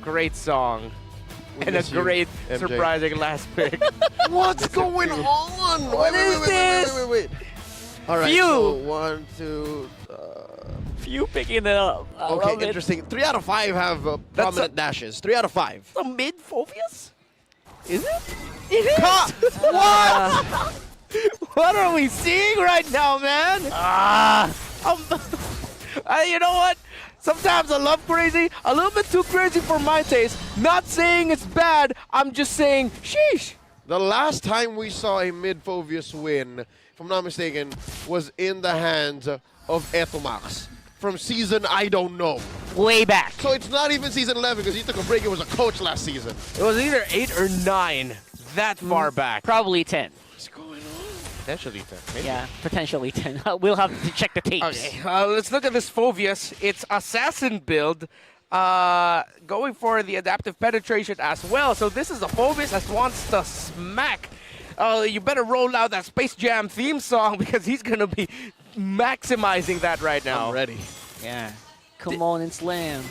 great song. And a great, surprising last pick. What's going on? What is this? Wait. All right, Few. so 1, 2... Few picking it up. Okay, interesting. 3 out of 5 have prominent dashes. 3 out of 5. A mid-Phobius? Is it? It is! What? What are we seeing right now, man? You know what? Sometimes I love crazy, a little bit too crazy for my taste. Not saying it's bad, I'm just saying, sheesh. The last time we saw a mid-Phobius win, if I'm not mistaken, was in the hands of Etomax from season I don't know. Way back. So it's not even season 11 because he took a break and was a coach last season. It was either 8 or 9, that far back. Probably 10. What's going on? Potentially 10. Maybe. Yeah, potentially 10. We'll have to check the tapes. Okay, let's look at this Phobius. It's Assassin build, going for the adaptive penetration as well. So this is a Phobius that wants to smack. You better roll out that Space Jam theme song because he's going to be maximizing that right now. I'm ready. Yeah. Come on and slam.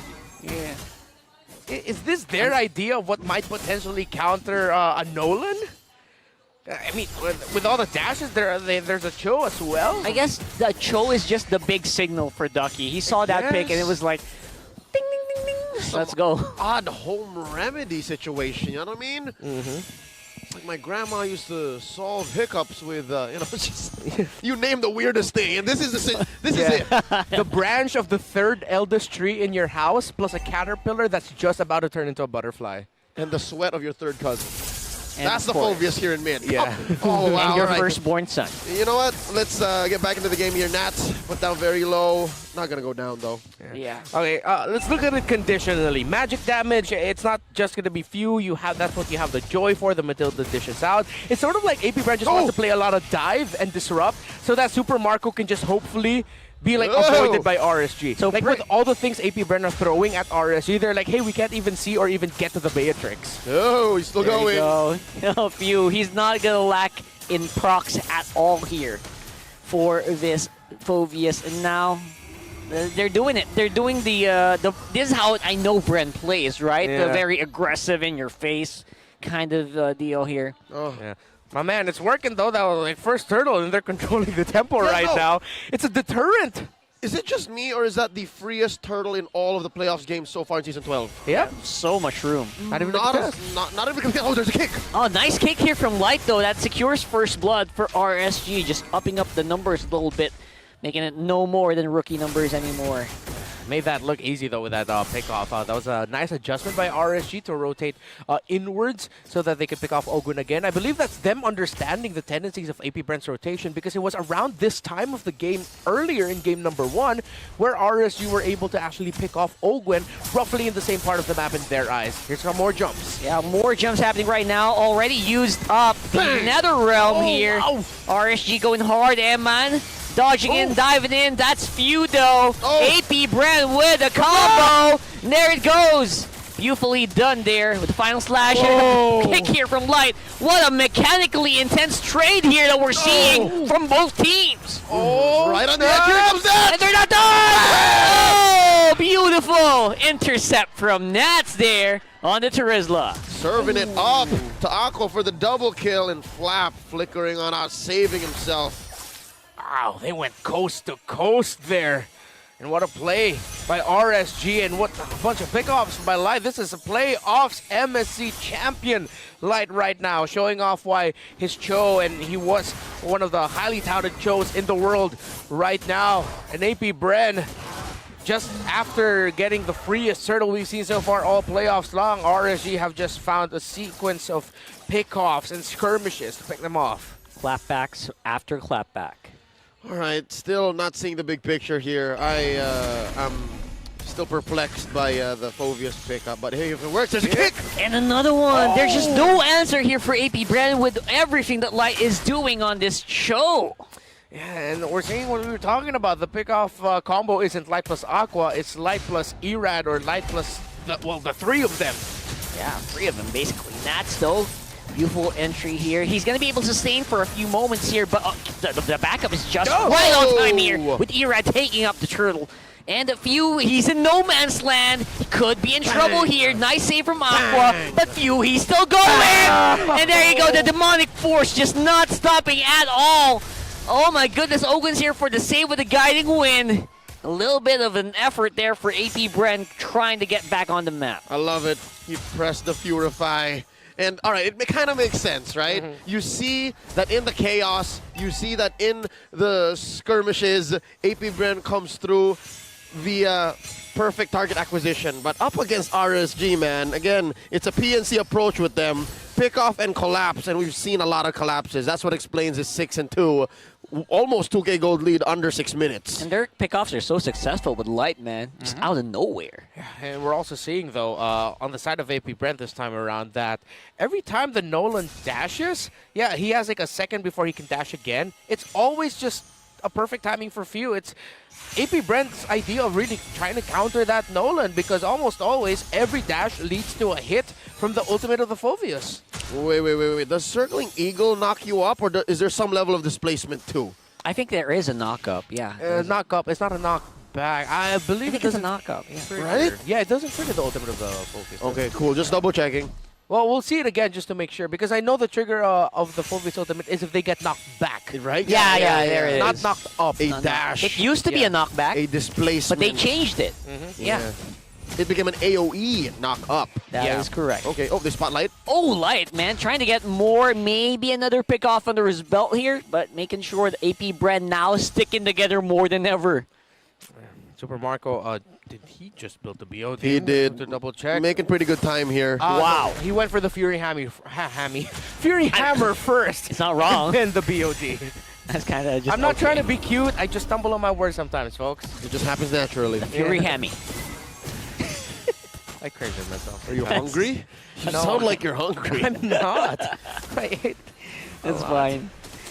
Yeah. Is this their idea of what might potentially counter a Nolan? I mean, with all the dashes, there's a Cho as well. I guess the Cho is just the big signal for Ducky. He saw that pick and it was like, ding, ding, ding, ding. Let's go. Odd home remedy situation, you know what I mean? Mm-hmm. It's like my grandma used to solve hiccups with, just, you name the weirdest thing, and this is it. The branch of the third eldest tree in your house plus a caterpillar that's just about to turn into a butterfly. And the sweat of your third cousin. And That's the Phobius here in mid. Yeah. Oh, wow. And your all right. firstborn son. You know what? Let's get back into the game here. Nats put down very low. Not going to go down, though. Yeah. Okay, let's look at it conditionally. Magic damage, it's not just going to be few. That's what you have the joy for, the Matilda dishes out. It's sort of like AP Bren just wants to play a lot of dive and disrupt so that Super Marco can just hopefully be like avoided by RSG. So like with all the things AP Bren are throwing at RSG, they're like, hey, we can't even see or even get to the Beatrix. Oh, he's still going. No, Few. He's not going to lack in procs at all here for this Phobius. And now they're doing it. They're doing the this is how I know Bren plays, right? Yeah. The very aggressive in your face kind of deal here. Oh. Yeah. My man, it's working though. That was like first turtle and they're controlling the tempo now. It's a deterrent. Is it just me, or is that the freest turtle in all of the playoffs games so far in Season 12? Yeah. So much room. Not even Not even. Oh, there's a kick. Oh, nice kick here from Light, though. That secures first blood for RSG, just upping up the numbers a little bit, making it no more than rookie numbers anymore. Made that look easy, though, with that pickoff. That was a nice adjustment by RSG to rotate inwards so that they could pick off Ogun again. I believe that's them understanding the tendencies of AP Bren's rotation because it was around this time of the game, earlier in game number 1, where RSG were able to actually pick off Ogun roughly in the same part of the map in their eyes. Here's some more jumps. Yeah, more jumps happening right now. Already used up the Nether Realm here. Wow. RSG going hard, man. Dodging in, diving in. That's Few, though. AP Bren with a combo. And there it goes. Beautifully done there with the final slash and a kick here from Light. What a mechanically intense trade here that we're seeing from both teams. Right on the edge. Here comes that. And they're not done. Oh, beautiful intercept from Nats there on the Terizla. Serving it up to Aqua for the double kill, and Flap flickering on out, saving himself. Wow, they went coast to coast there. And what a play by RSG, and what a bunch of pickoffs by Light. This is a playoffs MSC champion Light right now, showing off why his Cho, and he was one of the highly touted Chos in the world right now. And AP Bren, just after getting the freest turtle we've seen so far all playoffs long, RSG have just found a sequence of pickoffs and skirmishes to pick them off. Clapbacks after clapback. All right, still not seeing the big picture here. I'm still perplexed by the Phobius pickup, but hey, if it works, there's a kick! And another one. There's just no answer here for AP Bren with everything that Light is doing on this show. Yeah, and we're seeing what we were talking about. The pickoff combo isn't Light plus Aqua, it's Light plus Erad or Light plus, the three of them. Yeah, 3 of them basically. Nats, though. Beautiful entry here. He's going to be able to sustain for a few moments here, but the backup is just right on time here with Erad taking up the turtle. And Few, he's in no man's land. He could be in trouble here. Nice save from Aqua. But Few, he's still going. And there you go. The demonic force just not stopping at all. Oh my goodness. Ogun's here for the save with the guiding win. A little bit of an effort there for AP Bren trying to get back on the map. I love it. He pressed the Purify. And all right, it kind of makes sense, right? You see that in the chaos, you see that in the skirmishes, AP Bren comes through via perfect target acquisition. But up against RSG, man, again, it's a PNC approach with them. Pick off and collapse, and we've seen a lot of collapses. That's what explains his 6-2. Almost 2K gold lead under 6 minutes. And their pickoffs are so successful with Light, man. Just out of nowhere. And we're also seeing, though, on the side of AP Brent this time around, that every time the Nolan dashes, yeah, he has like a second before he can dash again. It's always just a perfect timing for Few. It's AP Brent's idea of really trying to counter that Nolan, because almost always every dash leads to a hit from the ultimate of the Phoveus. Wait. Does Circling Eagle knock you up, or is there some level of displacement too? I think there is a knock-up, yeah. Knock up. It's not a knock back. I believe it's a knock-up, yeah. Right? Yeah, it doesn't trigger the ultimate of the Phoveus. Okay, cool. Just double checking. Well, we'll see it again just to make sure, because I know the trigger of the Phoveus ultimate is if they get knocked back. Right? Yeah, there it Not is. knocked up. A dash. It used to be a knockback, A displacement. but they changed it. Yeah, It became an AoE knock up. that is correct. Okay. Oh, the spotlight. Oh, Light, man, trying to get more, maybe another pick off under his belt here, but making sure that AP Bren now sticking together more than ever. Super Marco, did he just build the BOD? He did. To double check. Making pretty good time here. Wow. He went for the Fury Fury Hammer first. It's not wrong. And then the BOD. That's kind of just I'm not okay. trying to be cute. I just stumble on my words sometimes, folks. It just happens naturally. Fury Hammy. I crazy myself. Are you hungry? You No. sound like you're hungry. I'm not. I ate That's a lot. fine.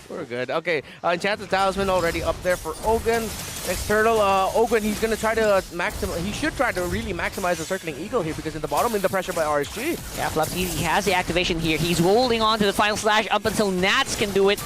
We're good. Okay, Enchanted Talisman already up there for Ogun. Next turtle, Ogun, he's going to try to maximize. He should try to really maximize the Circling Eagle here, because in the bottom, in the pressure by RSG. Yeah, Flaps, he has the activation here. He's holding on to the final slash up until Nats can do it.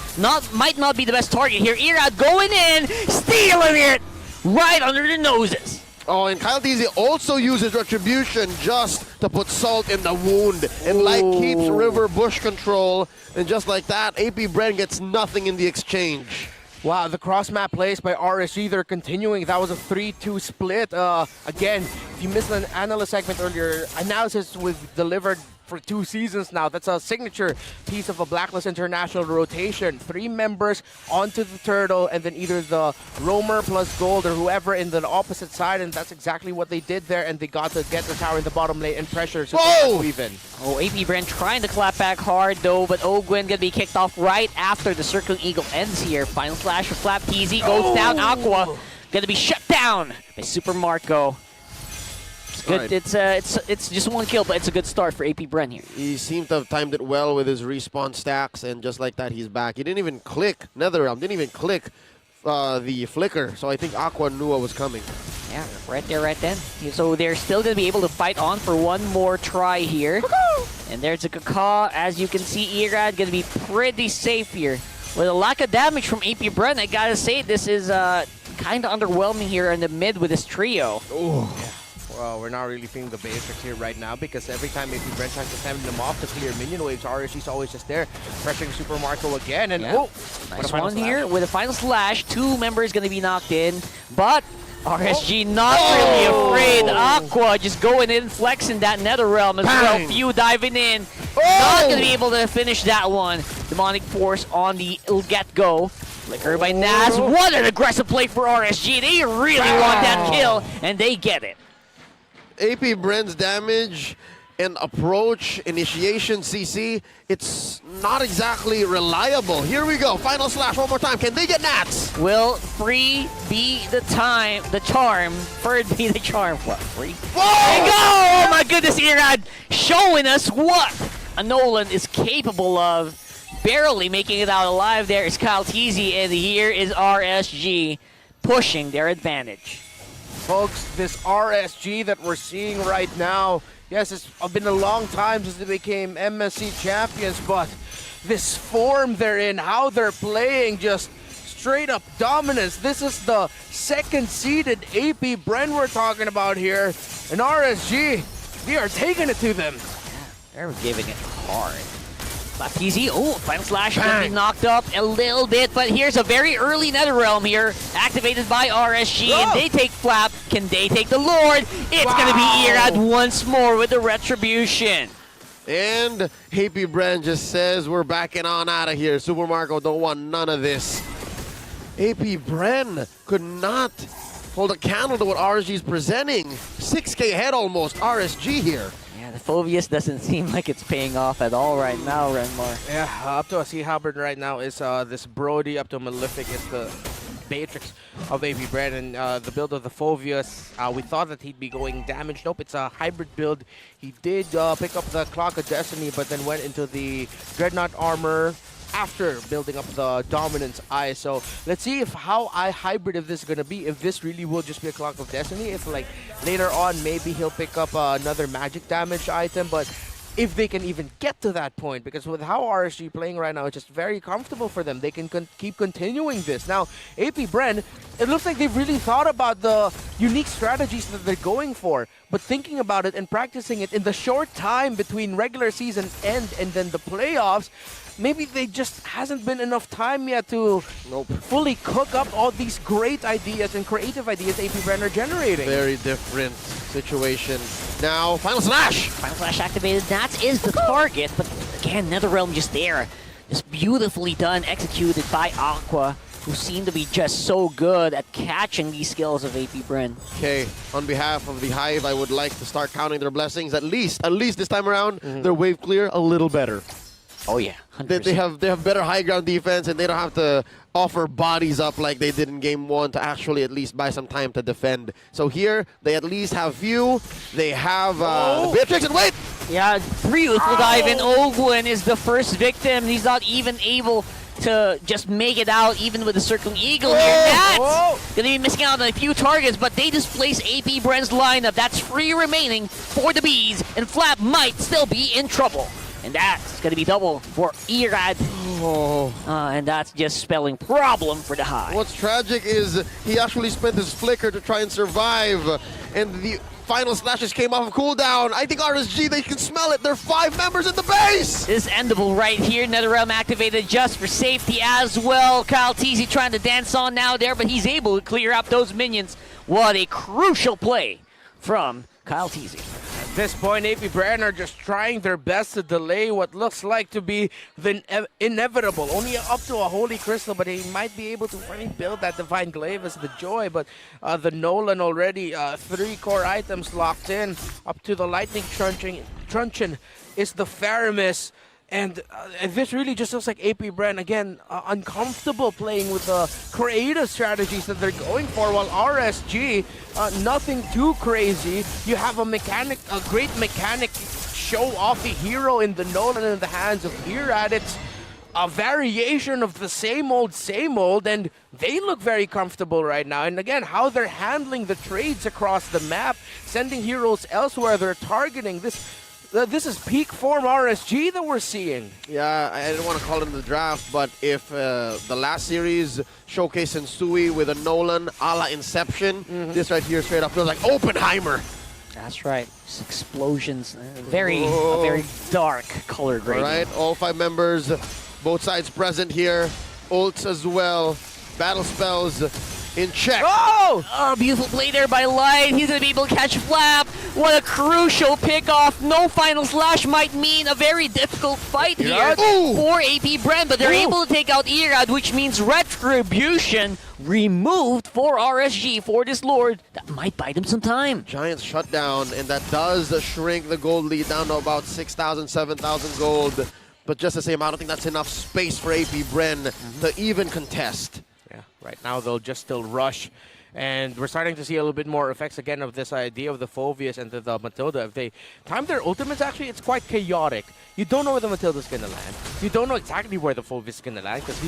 Might not be the best target here. Irad going in, stealing it right under the noses. Oh, and Kyle TZ also uses Retribution just to put salt in the wound. And Light keeps river bush control. And just like that, AP Bren gets nothing in the exchange. Wow, the cross-map plays by RSG, they're continuing. That was a 3-2 split. Again, if you missed an analyst segment earlier, analysis was delivered for 2 seasons now. That's a signature piece of a Blacklist International rotation. 3 members onto the turtle, and then either the roamer plus gold or whoever in the opposite side, and that's exactly what they did there, and they got to get the tower in the bottom lane and pressure so Whoa! even. Oh, AP Bren trying to clap back hard though, but Ogwin gonna be kicked off right after the Circling Eagle ends here. Final slash for Flap TZ goes down. Aqua gonna be shut down by Super Marco. It's good. Right. It's just 1 kill, but it's a good start for AP Bren here. He seemed to have timed it well with his respawn stacks, and just like that, he's back. He didn't even click NetherRealm, didn't even click the flicker, so I think Aqua knew what was coming. Yeah, right there, right then. So they're still going to be able to fight on for one more try here. And there's a Kaka. As you can see, Irad going to be pretty safe here. With a lack of damage from AP Bren, I gotta say, this is kind of underwhelming here in the mid with this trio. Well, we're not really feeling the basics here right now, because every time AP Brent tries to send them off to clear minion waves, RSG's always just there, pressuring Super Marco again, and Yeah. Nice one here with a final slash. 2 members going to be knocked in, but RSG not really afraid. Aqua just going in, flexing that NetherRealm as well. Few diving in. Not going to be able to finish that one. Demonic Force on the get-go. Flicker by Naz. What an aggressive play for RSG. They really want that kill, and they get it. AP Bren's damage and approach, initiation, CC, it's not exactly reliable. Here we go, final slash one more time. Can they get Nats? Will free be the charm? Third be the charm. What, free? Whoa! There you go! Oh my goodness, Irad showing us what a Nolan is capable of. Barely making it out alive there is Kyle TZ, and here is RSG pushing their advantage. Folks, this RSG that we're seeing right now, yes, it's been a long time since they became MSC champions, but this form they're in, how they're playing, just straight up dominance. This is the second seeded AP Bren we're talking about here. And RSG, we are taking it to them. They're giving it hard. Baptiste, final slash gonna be knocked up a little bit, but here's a very early NetherRealm here, activated by RSG, and they take Flap. Can they take the Lord? It's gonna be Irad once more with the Retribution. And AP Bren just says we're backing on out of here. Super Marco don't want none of this. AP Bren could not hold a candle to what RSG is presenting. 6K ahead almost, RSG here. Yeah, the Phobius doesn't seem like it's paying off at all right now, Renmar. Yeah, up to a Sea Halberd right now is this Brody, up to Malefic is the Matrix of AP Bren, and the build of the Phobius, we thought that he'd be going damage. Nope, it's a hybrid build. He did pick up the Clock of Destiny, but then went into the Dreadnought armor after building up the Dominance Eye. So let's see how hybrid of this is going to be, if this really will just be a Clock of Destiny, if like later on maybe he'll pick up another magic damage item, but if they can even get to that point, because with how RSG playing right now, it's just very comfortable for them. They can keep continuing this. Now, AP Bren, it looks like they've really thought about the unique strategies that they're going for, but thinking about it and practicing it in the short time between regular season end and then the playoffs, maybe they just hasn't been enough time yet to fully cook up all these great ideas and creative ideas AP Bren are generating. Very different situation. Now, Final Slash! Final Slash activated, that is the target, but again, NetherRealm just there. Just beautifully done, executed by Aqua, who seem to be just so good at catching these skills of AP Bren. Okay, on behalf of the Hive, I would like to start counting their blessings. At least this time around, their wave clear a little better. Oh yeah, 100%. They have better high ground defense, and they don't have to offer bodies up like they did in game 1 to actually at least buy some time to defend. So here, they at least have View, they have Beatrix, and wait! Yeah, beautiful dive in. Ogwin is the first victim. He's not even able to just make it out, even with the Circling Eagle here. That's gonna be missing out on a few targets, but they displace AP Bren's lineup. That's 3 remaining for the Bees, and Flap might still be in trouble. And that's going to be double for Irad. And that's just spelling problem for the Hive. What's tragic is he actually spent his flicker to try and survive. And the Final Slashes came off of cooldown. I think RSG, they can smell it. There are 5 members in the base. This is endable right here. NetherRealm activated just for safety as well. Kyle Teasy trying to dance on now there, but he's able to clear up those minions. What a crucial play from Kyle Teasy. At this point, AP Bren are just trying their best to delay what looks like to be the inevitable. Only up to a Holy Crystal, but he might be able to finally build that Divine Glaive as the Joy. But the Nolan already, 3 core items locked in. Up to the Lightning Truncheon is the Faramis. And this really just looks like AP Bren, again, uncomfortable playing with the creative strategies that they're going for, while RSG, nothing too crazy. You have a great mechanic show off the hero in the Nolan in the hands of Irad. It's a variation of the same old, and they look very comfortable right now. And again, how they're handling the trades across the map, sending heroes elsewhere, they're targeting this. This is peak form RSG that we're seeing. Yeah, I didn't want to call it in the draft, but if the last series showcased Sensui with a Nolan a la Inception, this right here straight up feels like Oppenheimer. That's right. Just explosions. Very dark colored right now. All right, all 5 members, both sides present here. Ults as well. Battle spells in check. Oh, beautiful play there by Light. He's going to be able to catch Flap. What a crucial pickoff. No Final Slash might mean a very difficult fight here for AP Bren, but they're able to take out Irad, which means Retribution removed for RSG for this Lord. That might buy them some time. Giant shutdown, and that does shrink the gold lead down to about 6,000, 7,000 gold. But just the same, I don't think that's enough space for AP Bren to even contest. Yeah, right now they'll just still rush. And we're starting to see a little bit more effects again of this idea of the Phobius and the Matilda. If they time their ultimates, actually, it's quite chaotic. You don't know where the Matilda's going to land. You don't know exactly where the Phobius is going to land, because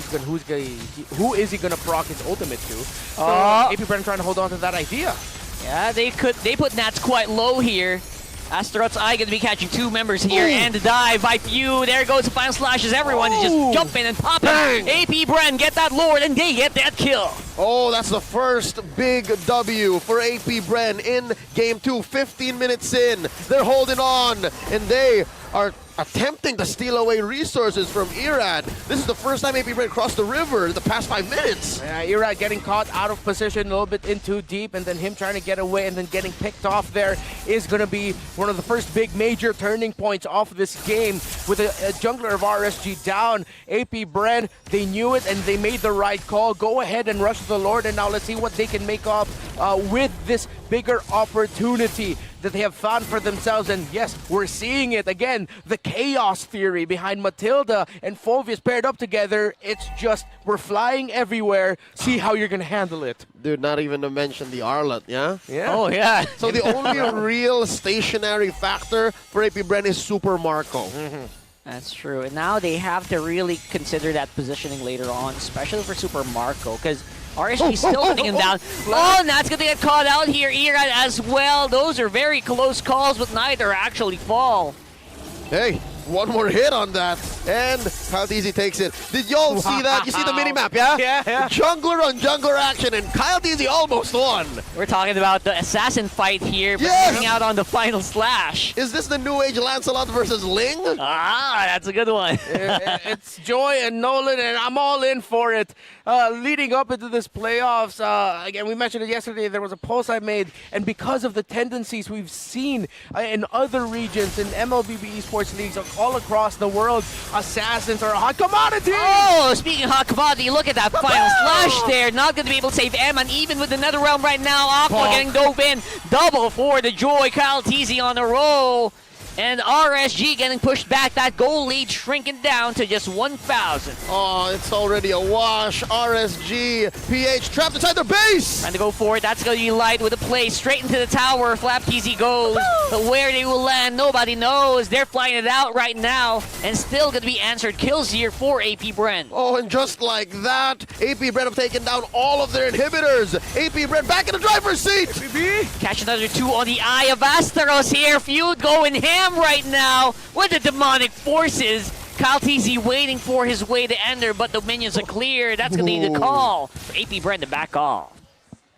who is he going to proc his ultimate to? So AP Bren trying to hold on to that idea. Yeah, they put Nats quite low here. Astaroth's Eye going to be catching 2 members here, and the dive by Few. There goes the final slashes. Everyone is just jumping and popping. Bang. AP Bren get that Lord, and they get that kill. Oh, that's the first big W for AP Bren in Game 2. 15 minutes in, they're holding on, and they are attempting to steal away resources from Irad. This is the first time AP Bren crossed the river in the past 5 minutes. Irad getting caught out of position a little bit in too deep, and then him trying to get away and then getting picked off there is going to be one of the first big major turning points of this game. With a jungler of RSG down, AP Bren, they knew it and they made the right call. Go ahead and rush the Lord, and now let's see what they can make up with this bigger opportunity that they have found for themselves. And yes, we're seeing it again, the chaos theory behind Matilda and Phoveus paired up together. It's just, we're flying everywhere. See how you're gonna handle it. Dude, not even to mention the Arlet, yeah? Yeah. Oh, yeah. So the only real stationary factor for AP Bren is Super Marco. That's true. And now they have to really consider that positioning later on, especially for Super Marco, because RSG still putting him down. Oh, and that's going to get caught out here. Irad as well. Those are very close calls, but neither actually fall. Hey, one more hit on that, and how easy takes it. Did y'all see that? You see the mini-map, yeah? Yeah. Jungler on jungler action, and Kyle Deasy almost won. We're talking about the assassin fight here, but Yes! missing out on the final slash. Is this the New Age Lancelot versus Ling? Ah, that's a good one. It's Joy and Nolan, and I'm all in for it. Leading up into this playoffs, again, we mentioned it yesterday, there was a post I made, and because of the tendencies we've seen in other regions, in MLBB esports leagues all across the world, assassins are a hot commodity! Oh, speaking of hot commodity, look at that final slash there. Not going to be able to save M, and even with the Netherrealm right now, Aqua getting dove in. Double for the Joy. Kyle Teasy on the roll. And RSG getting pushed back. That goal lead shrinking down to just 1,000. Oh, it's already a wash. RSG, PH trapped inside their base! Trying to go for it. That's going to be Light with a play straight into the tower. Flap Teasy goes. But where they will land, nobody knows. They're flying it out right now. And still going to be answered kills here for AP Bren. Oh, and just like that, AP Bren have taken down all of their inhibitors. AP Bren back in the driver's seat! Catch another 2 on the Eye of Astaros here. Feud going ham right now with the demonic forces. Kyle Teasy waiting for his way to enter, but the minions are clear. That's going to need a call for AP Bren to back off.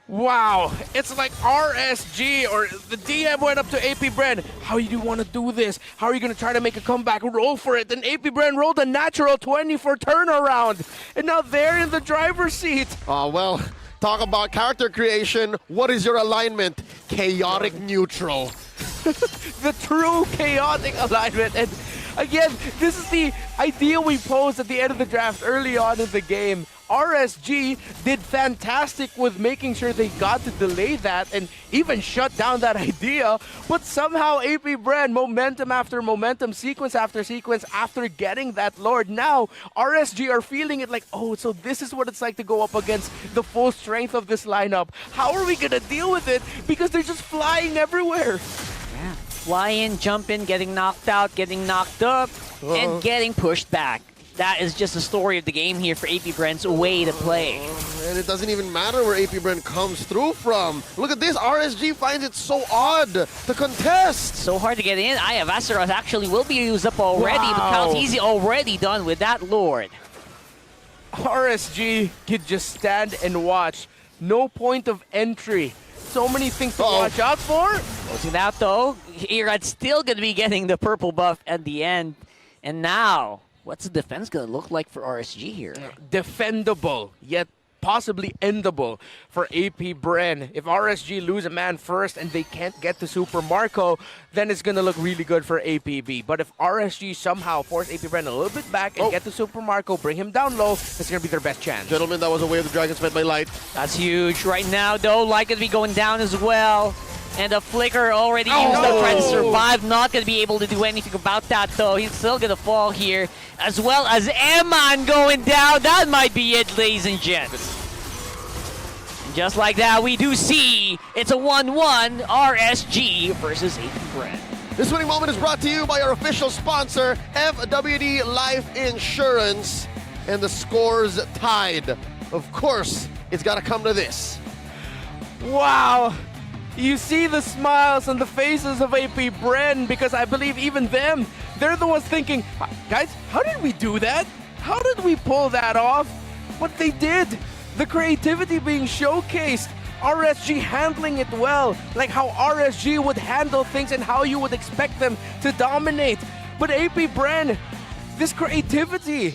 Wow, it's like RSG, or the DM went up to AP Bren. How do you want to do this? How are you going to try to make a comeback? Roll for it. Then AP Bren rolled a natural 20 for turnaround. And now they're in the driver's seat. Oh, well, talk about character creation. What is your alignment? Chaotic neutral. The true chaotic alignment. And again, this is the idea we posed at the end of the draft early on in the game. RSG did fantastic with making sure they got to delay that and even shut down that idea, but somehow AP Bren, momentum after momentum, sequence after sequence, after getting that Lord, now RSG are feeling it like, oh, so this is what it's like to go up against the full strength of this lineup. How are we gonna deal with it? Because they're just flying everywhere. Yeah. Fly in, jump in, getting knocked out, getting knocked up, and getting pushed back. That is just the story of the game here for AP Bren's way to play. And it doesn't even matter where AP Bren comes through from. Look at this, RSG finds it so odd to contest. So hard to get in. Eye of Astaroth actually will be used up already, but Kyle Teasy already done with that Lord. RSG could just stand and watch. No point of entry. So many things to watch out for. Closing that though, Irad's still going to be getting the purple buff at the end. And now, what's the defense going to look like for RSG here? Defendable, yet possibly endable for AP Bren. If RSG lose a man first and they can't get to Super Marco, then it's going to look really good for APB. But if RSG somehow force AP Bren a little bit back and get to Super Marco, bring him down low, that's going to be their best chance. Gentlemen, that was a way of the Dragon sped by Light. That's huge. Right now, though, Light going to be going down as well. And the flicker already used up, trying to survive. Not going to be able to do anything about that, though. He's still going to fall here. As well as Eman going down. That might be it, ladies and gents. And just like that, we do see it's a 1-1 RSG versus AP Bren. This winning moment is brought to you by our official sponsor, FWD Life Insurance. And the score's tied. Of course, it's got to come to this. Wow. You see the smiles on the faces of AP Bren because I believe even them, they're the ones thinking, guys, how did we do that? How did we pull that off? What they did, the creativity being showcased, RSG handling it well, like how RSG would handle things and how you would expect them to dominate. But AP Bren, this creativity,